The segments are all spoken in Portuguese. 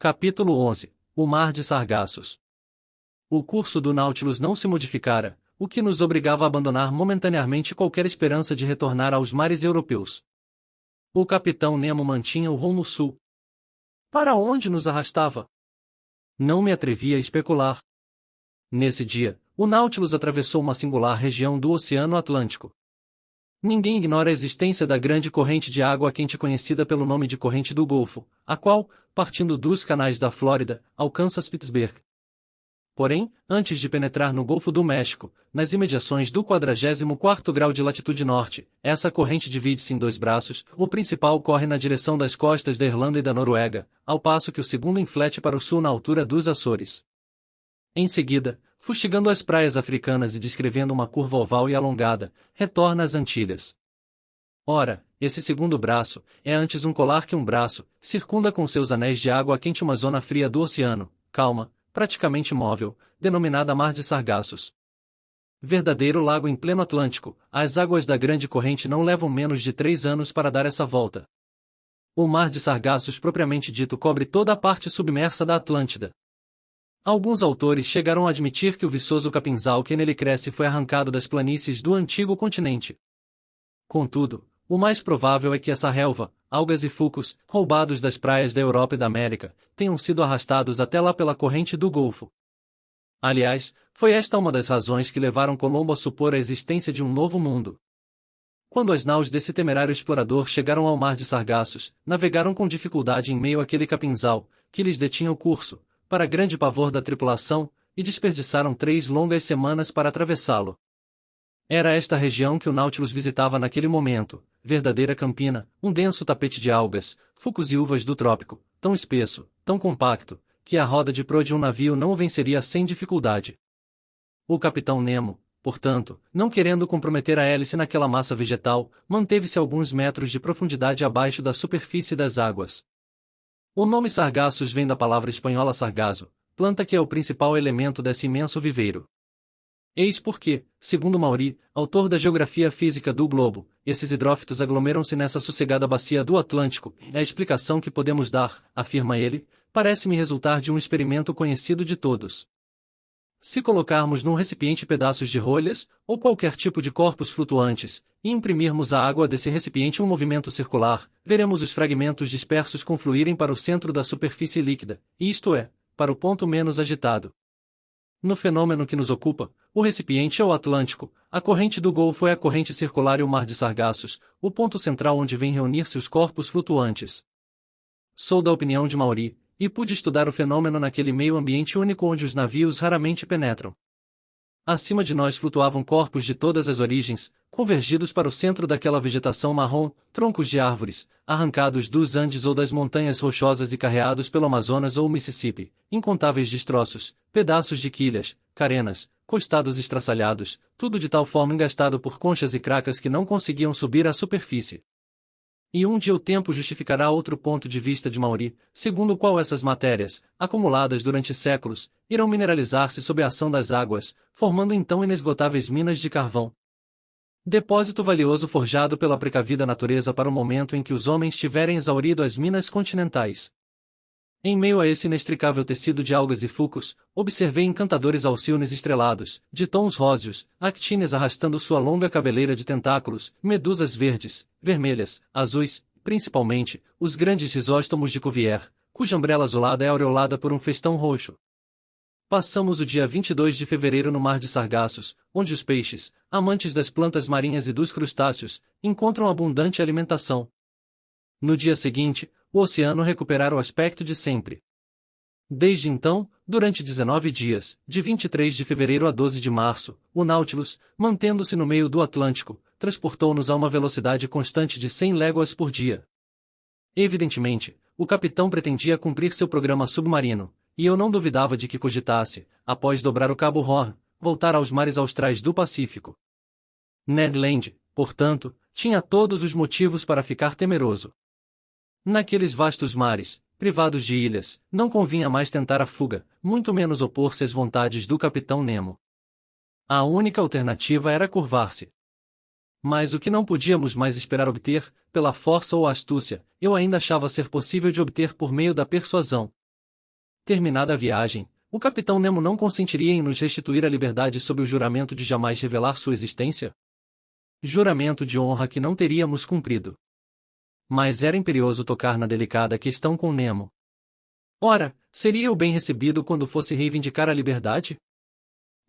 Capítulo 11. O Mar de Sargassos. O curso do Nautilus não se modificara, o que nos obrigava a abandonar momentaneamente qualquer esperança de retornar aos mares europeus. O capitão Nemo mantinha o rumo sul. Para onde nos arrastava? Não me atrevia a especular. Nesse dia, o Nautilus atravessou uma singular região do Oceano Atlântico. Ninguém ignora a existência da grande corrente de água quente conhecida pelo nome de Corrente do Golfo, a qual, partindo dos canais da Flórida, alcança Spitzberg. Porém, antes de penetrar no Golfo do México, nas imediações do 44º grau de latitude norte, essa corrente divide-se em dois braços, o principal corre na direção das costas da Irlanda e da Noruega, ao passo que o segundo inflete para o sul na altura dos Açores. Em seguida, fustigando as praias africanas e descrevendo uma curva oval e alongada, retorna às Antilhas. Ora, esse segundo braço, é antes um colar que um braço, circunda com seus anéis de água quente uma zona fria do oceano, calma, praticamente imóvel, denominada Mar de Sargassos. Verdadeiro lago em pleno Atlântico, as águas da grande corrente não levam menos de 3 anos para dar essa volta. O Mar de Sargassos propriamente dito cobre toda a parte submersa da Atlântida. Alguns autores chegaram a admitir que o viçoso capinzal que nele cresce foi arrancado das planícies do antigo continente. Contudo, o mais provável é que essa relva, algas e fucos, roubados das praias da Europa e da América, tenham sido arrastados até lá pela corrente do Golfo. Aliás, foi esta uma das razões que levaram Colombo a supor a existência de um novo mundo. Quando as naus desse temerário explorador chegaram ao Mar de Sargassos, navegaram com dificuldade em meio àquele capinzal, que lhes detinha o curso, para grande pavor da tripulação, e desperdiçaram 3 longas semanas para atravessá-lo. Era esta região que o Nautilus visitava naquele momento, verdadeira campina, um denso tapete de algas, fucos e uvas do trópico, tão espesso, tão compacto, que a roda de proa de um navio não o venceria sem dificuldade. O capitão Nemo, portanto, não querendo comprometer a hélice naquela massa vegetal, manteve-se a alguns metros de profundidade abaixo da superfície das águas. O nome Sargassos vem da palavra espanhola sargazo, planta que é o principal elemento desse imenso viveiro. Eis porque, segundo Maury, autor da Geografia Física do Globo, esses hidrófitos aglomeram-se nessa sossegada bacia do Atlântico, e a explicação que podemos dar, afirma ele, parece-me resultar de um experimento conhecido de todos. Se colocarmos num recipiente pedaços de rolhas, ou qualquer tipo de corpos flutuantes, e imprimirmos à água desse recipiente um movimento circular, veremos os fragmentos dispersos confluírem para o centro da superfície líquida, isto é, para o ponto menos agitado. No fenômeno que nos ocupa, o recipiente é o Atlântico, a corrente do Golfo é a corrente circular e o Mar de Sargassos, o ponto central onde vêm reunir-se os corpos flutuantes. Sou da opinião de Maury, e pude estudar o fenômeno naquele meio ambiente único onde os navios raramente penetram. Acima de nós flutuavam corpos de todas as origens, convergidos para o centro daquela vegetação marrom, troncos de árvores, arrancados dos Andes ou das montanhas rochosas e carreados pelo Amazonas ou o Mississippi, incontáveis destroços, pedaços de quilhas, carenas, costados estraçalhados, tudo de tal forma engastado por conchas e cracas que não conseguiam subir à superfície. E um dia o tempo justificará outro ponto de vista de Maury, segundo o qual essas matérias, acumuladas durante séculos, irão mineralizar-se sob a ação das águas, formando então inesgotáveis minas de carvão. Depósito valioso forjado pela precavida natureza para o momento em que os homens tiverem exaurido as minas continentais. Em meio a esse inextricável tecido de algas e fucos, observei encantadores alcíones estrelados, de tons róseos, actines arrastando sua longa cabeleira de tentáculos, medusas verdes, vermelhas, azuis, principalmente, os grandes risóstomos de Cuvier, cuja umbrela azulada é aureolada por um festão roxo. Passamos o dia 22 de fevereiro no Mar de Sargassos, onde os peixes, amantes das plantas marinhas e dos crustáceos, encontram abundante alimentação. No dia seguinte, o oceano recuperara o aspecto de sempre. Desde então, durante 19 dias, de 23 de fevereiro a 12 de março, o Nautilus, mantendo-se no meio do Atlântico, transportou-nos a uma velocidade constante de 100 léguas por dia. Evidentemente, o capitão pretendia cumprir seu programa submarino, e eu não duvidava de que cogitasse, após dobrar o Cabo Horn, voltar aos mares austrais do Pacífico. Ned Land, portanto, tinha todos os motivos para ficar temeroso. Naqueles vastos mares, privados de ilhas, não convinha mais tentar a fuga, muito menos opor-se às vontades do capitão Nemo. A única alternativa era curvar-se. Mas o que não podíamos mais esperar obter, pela força ou astúcia, eu ainda achava ser possível de obter por meio da persuasão. Terminada a viagem, o Capitão Nemo não consentiria em nos restituir a liberdade sob o juramento de jamais revelar sua existência? Juramento de honra que não teríamos cumprido. Mas era imperioso tocar na delicada questão com Nemo. Ora, seria eu bem recebido quando fosse reivindicar a liberdade?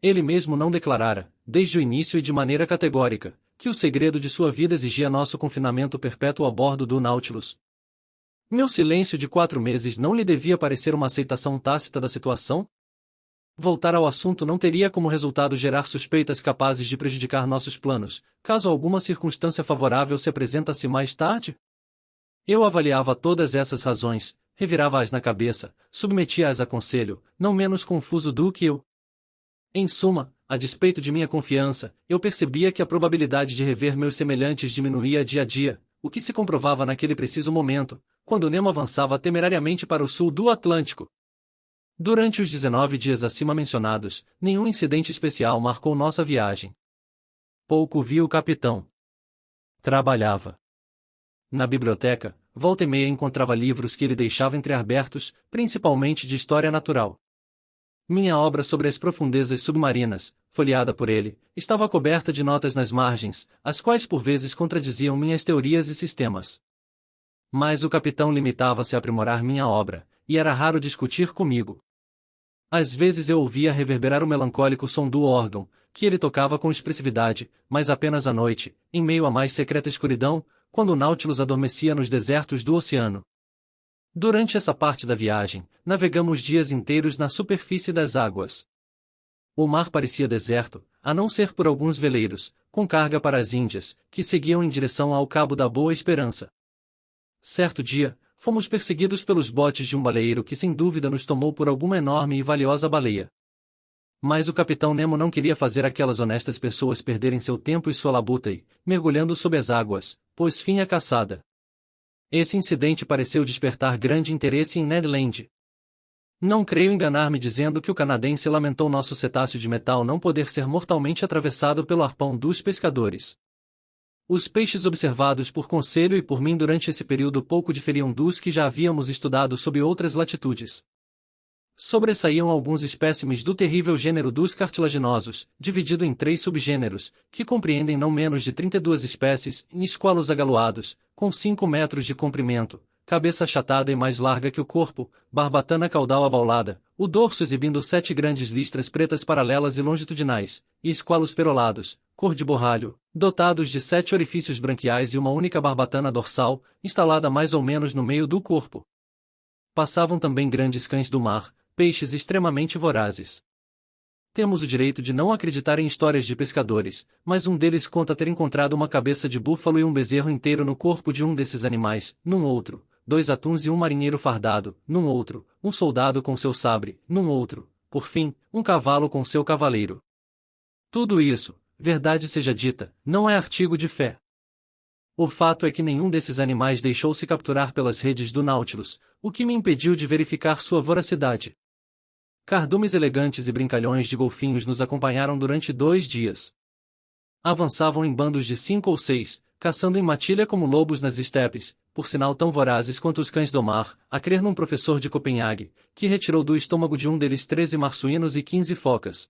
Ele mesmo não declarara, desde o início e de maneira categórica, que o segredo de sua vida exigia nosso confinamento perpétuo a bordo do Nautilus. Meu silêncio de 4 meses não lhe devia parecer uma aceitação tácita da situação? Voltar ao assunto não teria como resultado gerar suspeitas capazes de prejudicar nossos planos, caso alguma circunstância favorável se apresentasse mais tarde? Eu avaliava todas essas razões, revirava-as na cabeça, submetia-as a conselho, não menos confuso do que eu. Em suma, a despeito de minha confiança, eu percebia que a probabilidade de rever meus semelhantes diminuía dia a dia, o que se comprovava naquele preciso momento, quando Nemo avançava temerariamente para o sul do Atlântico. Durante os 19 dias acima mencionados, nenhum incidente especial marcou nossa viagem. Pouco vi o capitão. Trabalhava. Na biblioteca, volta e meia encontrava livros que ele deixava entreabertos, principalmente de história natural. Minha obra sobre as profundezas submarinas, folheada por ele, estava coberta de notas nas margens, as quais por vezes contradiziam minhas teorias e sistemas. Mas o capitão limitava-se a aprimorar minha obra, e era raro discutir comigo. Às vezes eu ouvia reverberar o melancólico som do órgão, que ele tocava com expressividade, mas apenas à noite, em meio à mais secreta escuridão, quando o Nautilus adormecia nos desertos do oceano. Durante essa parte da viagem, navegamos dias inteiros na superfície das águas. O mar parecia deserto, a não ser por alguns veleiros, com carga para as Índias, que seguiam em direção ao Cabo da Boa Esperança. Certo dia, fomos perseguidos pelos botes de um baleeiro que sem dúvida nos tomou por alguma enorme e valiosa baleia. Mas o capitão Nemo não queria fazer aquelas honestas pessoas perderem seu tempo e sua labuta e, mergulhando sob as águas, pôs fim à caçada. Esse incidente pareceu despertar grande interesse em Ned Land. Não creio enganar-me dizendo que o canadense lamentou nosso cetáceo de metal não poder ser mortalmente atravessado pelo arpão dos pescadores. Os peixes observados por Conselho e por mim durante esse período pouco diferiam dos que já havíamos estudado sob outras latitudes. Sobressaíam alguns espécimes do terrível gênero dos cartilaginosos, dividido em 3 subgêneros, que compreendem não menos de 32 espécies, esqualos agaloados, com 5 metros de comprimento, cabeça achatada e mais larga que o corpo, barbatana caudal abaulada, o dorso exibindo 7 grandes listras pretas paralelas e longitudinais, e esqualos perolados, cor de borralho, dotados de 7 orifícios branquiais e uma única barbatana dorsal, instalada mais ou menos no meio do corpo. Passavam também grandes cães do mar, peixes extremamente vorazes. Temos o direito de não acreditar em histórias de pescadores, mas um deles conta ter encontrado uma cabeça de búfalo e um bezerro inteiro no corpo de um desses animais, num outro, 2 atuns e um marinheiro fardado, num outro, um soldado com seu sabre, num outro, por fim, um cavalo com seu cavaleiro. Tudo isso, verdade seja dita, não é artigo de fé. O fato é que nenhum desses animais deixou-se capturar pelas redes do Nautilus, o que me impediu de verificar sua voracidade. Cardumes elegantes e brincalhões de golfinhos nos acompanharam durante 2 dias. Avançavam em bandos de 5 ou 6, caçando em matilha como lobos nas estepes, por sinal tão vorazes quanto os cães do mar, a crer num professor de Copenhague, que retirou do estômago de um deles 13 marsuínos e 15 focas.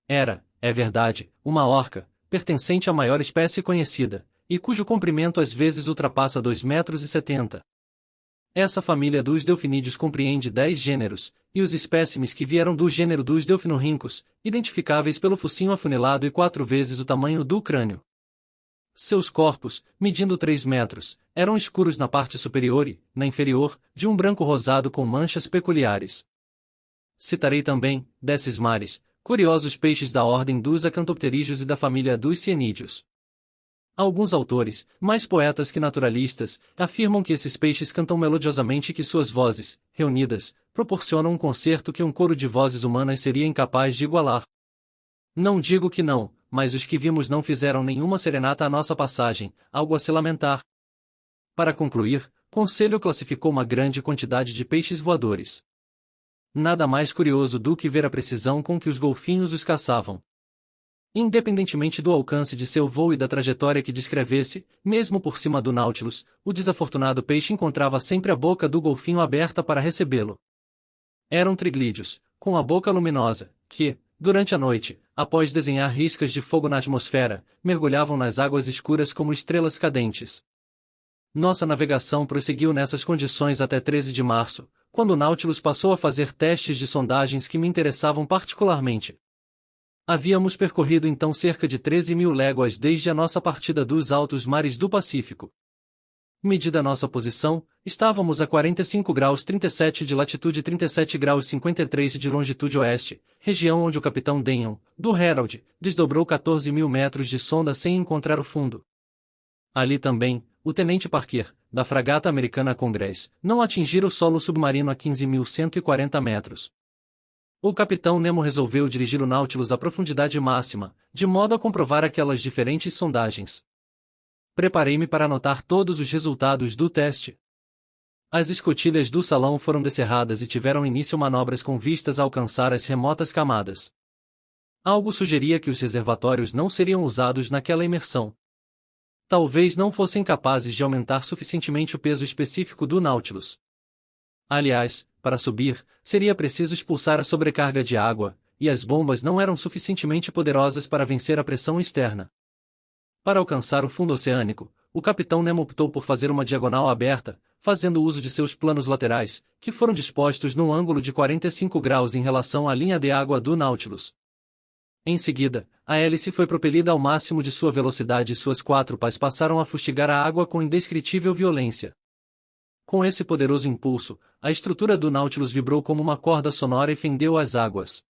Era, é verdade, uma orca, pertencente à maior espécie conhecida, e cujo comprimento às vezes ultrapassa 2,70 metros. Essa família dos delfinídeos compreende 10 gêneros, e os espécimes que vieram do gênero dos delfinorrincos, identificáveis pelo focinho afunilado e 4 vezes o tamanho do crânio. Seus corpos, medindo 3 metros, eram escuros na parte superior e, na inferior, de um branco rosado com manchas peculiares. Citarei também, desses mares, curiosos peixes da ordem dos acantopterídeos e da família dos cianídeos. Alguns autores, mais poetas que naturalistas, afirmam que esses peixes cantam melodiosamente e que suas vozes, reunidas, proporcionam um concerto que um coro de vozes humanas seria incapaz de igualar. Não digo que não, mas os que vimos não fizeram nenhuma serenata à nossa passagem, algo a se lamentar. Para concluir, Conselho classificou uma grande quantidade de peixes voadores. Nada mais curioso do que ver a precisão com que os golfinhos os caçavam. Independentemente do alcance de seu voo e da trajetória que descrevesse, mesmo por cima do Nautilus, o desafortunado peixe encontrava sempre a boca do golfinho aberta para recebê-lo. Eram triglídeos, com a boca luminosa, que, durante a noite, após desenhar riscas de fogo na atmosfera, mergulhavam nas águas escuras como estrelas cadentes. Nossa navegação prosseguiu nessas condições até 13 de março, quando o Nautilus passou a fazer testes de sondagens que me interessavam particularmente. Havíamos percorrido então cerca de 13.000 léguas desde a nossa partida dos altos mares do Pacífico. Medida nossa posição, estávamos a 45 graus 37 de latitude e 37 graus 53 de longitude oeste, região onde o capitão Denham, do Herald, desdobrou 14.000 metros de sonda sem encontrar o fundo. Ali também, o tenente Parker, da fragata americana Congress, não atingira o solo submarino a 15.140 metros. O capitão Nemo resolveu dirigir o Nautilus à profundidade máxima, de modo a comprovar aquelas diferentes sondagens. Preparei-me para anotar todos os resultados do teste. As escotilhas do salão foram descerradas e tiveram início manobras com vistas a alcançar as remotas camadas. Algo sugeria que os reservatórios não seriam usados naquela imersão. Talvez não fossem capazes de aumentar suficientemente o peso específico do Nautilus. Aliás, para subir, seria preciso expulsar a sobrecarga de água, e as bombas não eram suficientemente poderosas para vencer a pressão externa. Para alcançar o fundo oceânico, o capitão Nemo optou por fazer uma diagonal aberta, fazendo uso de seus planos laterais, que foram dispostos num ângulo de 45 graus em relação à linha de água do Nautilus. Em seguida, a hélice foi propelida ao máximo de sua velocidade e suas 4 pás passaram a fustigar a água com indescritível violência. Com esse poderoso impulso, a estrutura do Nautilus vibrou como uma corda sonora e fendeu as águas.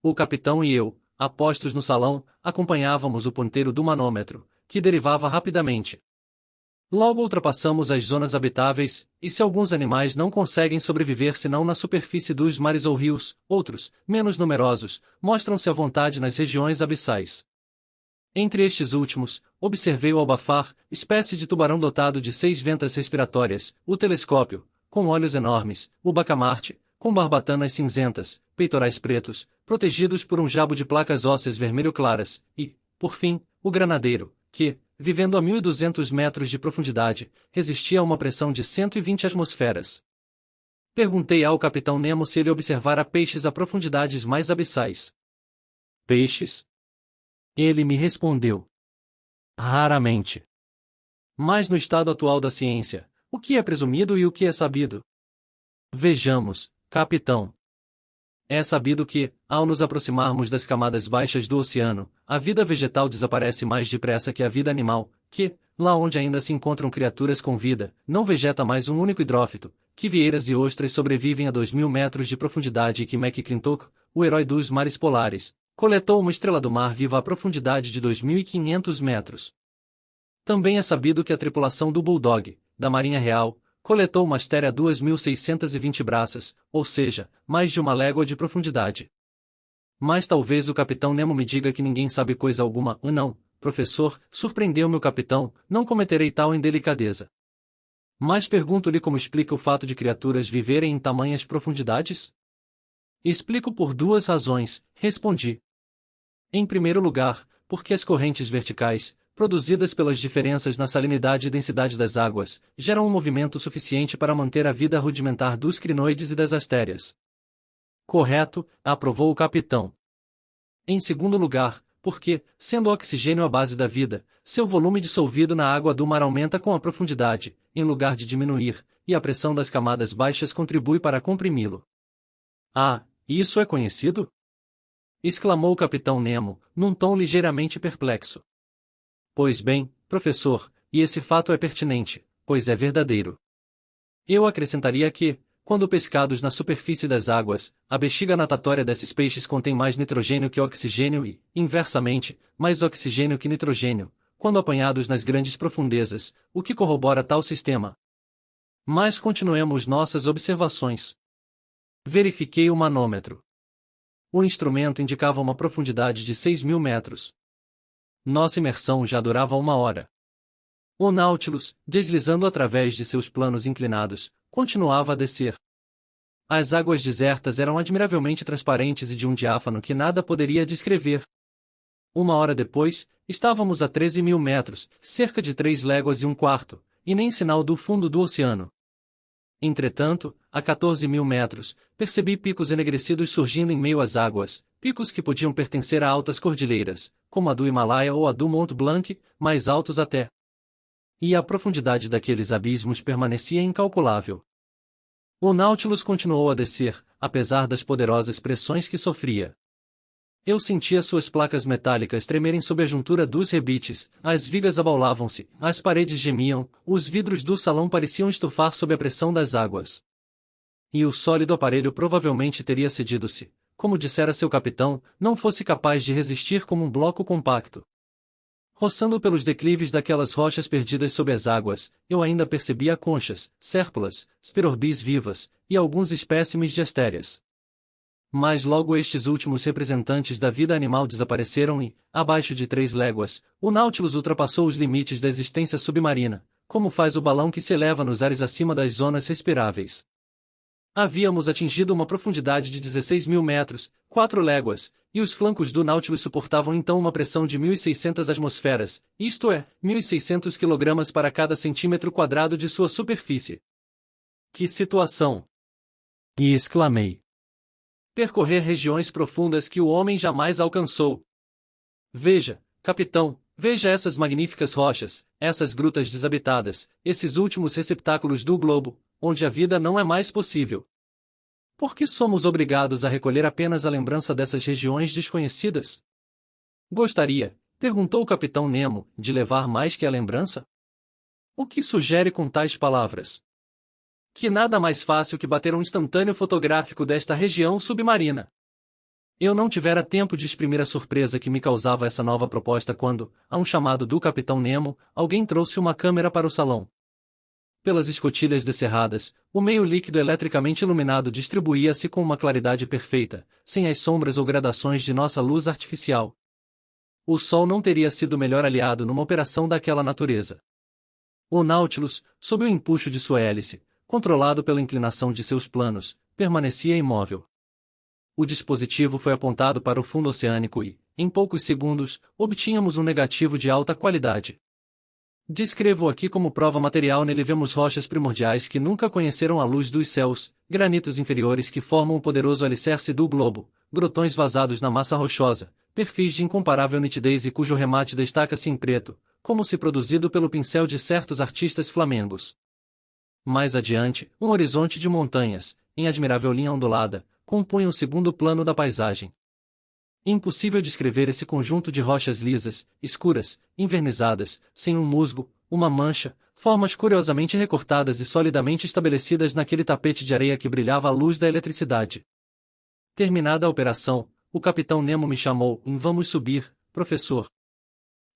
O capitão e eu, apostos no salão, acompanhávamos o ponteiro do manômetro, que derivava rapidamente. Logo ultrapassamos as zonas habitáveis, e se alguns animais não conseguem sobreviver senão na superfície dos mares ou rios, outros, menos numerosos, mostram-se à vontade nas regiões abissais. Entre estes últimos, observei o albafar, espécie de tubarão dotado de 6 ventas respiratórias, o telescópio, com olhos enormes, o bacamarte, com barbatanas cinzentas, peitorais pretos, protegidos por um jabo de placas ósseas vermelho claras, e, por fim, o granadeiro, que, vivendo a 1.200 metros de profundidade, resistia a uma pressão de 120 atmosferas. Perguntei ao capitão Nemo se ele observara peixes a profundidades mais abissais. Peixes? Ele me respondeu. Raramente. Mas no estado atual da ciência, o que é presumido e o que é sabido? Vejamos, capitão. É sabido que, ao nos aproximarmos das camadas baixas do oceano, a vida vegetal desaparece mais depressa que a vida animal, que, lá onde ainda se encontram criaturas com vida, não vegeta mais um único hidrófito, que vieiras e ostras sobrevivem a 2.000 metros de profundidade e que McClintock, o herói dos mares polares, coletou uma estrela do mar viva à profundidade de 2.500 metros. Também é sabido que a tripulação do Bulldog, da Marinha Real, coletou uma astéria a 2.620 braças, ou seja, mais de uma légua de profundidade. Mas talvez o capitão Nemo me diga que ninguém sabe coisa alguma. Não, professor, surpreendeu-me o capitão, não cometerei tal indelicadeza. Mas pergunto-lhe como explica o fato de criaturas viverem em tamanhas profundidades? Explico por 2 razões, respondi. Em primeiro lugar, porque as correntes verticais, produzidas pelas diferenças na salinidade e densidade das águas, geram um movimento suficiente para manter a vida rudimentar dos crinoides e das astérias. Correto, aprovou o capitão. Em segundo lugar, porque, sendo o oxigênio a base da vida, seu volume dissolvido na água do mar aumenta com a profundidade, em lugar de diminuir, e a pressão das camadas baixas contribui para comprimi-lo. Ah, isso é conhecido? Exclamou o capitão Nemo, num tom ligeiramente perplexo. Pois bem, professor, e esse fato é pertinente, pois é verdadeiro. Eu acrescentaria que, quando pescados na superfície das águas, a bexiga natatória desses peixes contém mais nitrogênio que oxigênio e, inversamente, mais oxigênio que nitrogênio, quando apanhados nas grandes profundezas, o que corrobora tal sistema. Mas continuemos nossas observações. Verifiquei o manômetro. O instrumento indicava uma profundidade de 6.000 metros. Nossa imersão já durava 1 hora. O Nautilus, deslizando através de seus planos inclinados, continuava a descer. As águas desertas eram admiravelmente transparentes e de um diáfano que nada poderia descrever. 1 hora depois, estávamos a 13.000 metros, cerca de 3 léguas e um quarto, e nem sinal do fundo do oceano. Entretanto, a 14.000 metros, percebi picos enegrecidos surgindo em meio às águas, picos que podiam pertencer a altas cordilheiras, como a do Himalaia ou a do Mont Blanc, mais altos até. E a profundidade daqueles abismos permanecia incalculável. O Nautilus continuou a descer, apesar das poderosas pressões que sofria. Eu sentia suas placas metálicas tremerem sob a juntura dos rebites, as vigas abaulavam-se, as paredes gemiam, os vidros do salão pareciam estufar sob a pressão das águas. E o sólido aparelho provavelmente teria cedido se, como dissera seu capitão, não fosse capaz de resistir como um bloco compacto. Roçando pelos declives daquelas rochas perdidas sob as águas, eu ainda percebia conchas, sérpulas, spirorbis vivas, e alguns espécimes de astérias. Mas logo estes últimos representantes da vida animal desapareceram e, abaixo de 3 léguas, o Nautilus ultrapassou os limites da existência submarina, como faz o balão que se eleva nos ares acima das zonas respiráveis. Havíamos atingido uma profundidade de 16.000 metros, 4 léguas, e os flancos do Nautilus suportavam então uma pressão de 1.600 atmosferas, isto é, 1.600 kg para cada centímetro quadrado de sua superfície. Que situação! E exclamei. Percorrer regiões profundas que o homem jamais alcançou. Veja, capitão, veja essas magníficas rochas, essas grutas desabitadas, esses últimos receptáculos do globo, onde a vida não é mais possível. Por que somos obrigados a recolher apenas a lembrança dessas regiões desconhecidas? Gostaria, perguntou o capitão Nemo, de levar mais que a lembrança? O que sugere com tais palavras? Que nada mais fácil que bater um instantâneo fotográfico desta região submarina. Eu não tivera tempo de exprimir a surpresa que me causava essa nova proposta quando, a um chamado do capitão Nemo, alguém trouxe uma câmera para o salão. Pelas escotilhas descerradas, o meio líquido eletricamente iluminado distribuía-se com uma claridade perfeita, sem as sombras ou gradações de nossa luz artificial. O Sol não teria sido melhor aliado numa operação daquela natureza. O Nautilus, sob o empuxo de sua hélice, controlado pela inclinação de seus planos, permanecia imóvel. O dispositivo foi apontado para o fundo oceânico e, em poucos segundos, obtínhamos um negativo de alta qualidade. Descrevo aqui como prova material. Nele vemos rochas primordiais que nunca conheceram a luz dos céus, granitos inferiores que formam o poderoso alicerce do globo, grotões vazados na massa rochosa, perfis de incomparável nitidez e cujo remate destaca-se em preto, como se produzido pelo pincel de certos artistas flamengos. Mais adiante, um horizonte de montanhas, em admirável linha ondulada, compunha o segundo plano da paisagem. Impossível descrever esse conjunto de rochas lisas, escuras, envernizadas, sem um musgo, uma mancha, formas curiosamente recortadas e solidamente estabelecidas naquele tapete de areia que brilhava à luz da eletricidade. Terminada a operação, o capitão Nemo me chamou. Vamos subir, professor.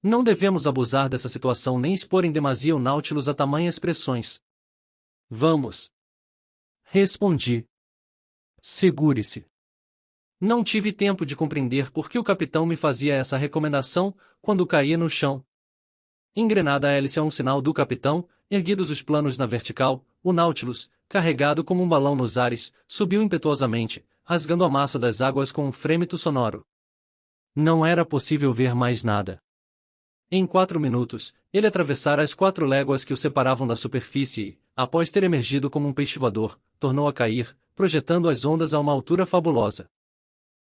Não devemos abusar dessa situação nem expor em demasia o Nautilus a tamanhas pressões. Vamos. Respondi. Segure-se. Não tive tempo de compreender por que o capitão me fazia essa recomendação, quando caí no chão. Engrenada a hélice a um sinal do capitão, erguidos os planos na vertical, o Nautilus, carregado como um balão nos ares, subiu impetuosamente, rasgando a massa das águas com um frêmito sonoro. Não era possível ver mais nada. Em 4 minutos, ele atravessara as 4 léguas que o separavam da superfície e, após ter emergido como um peixe voador, tornou a cair, projetando as ondas a uma altura fabulosa.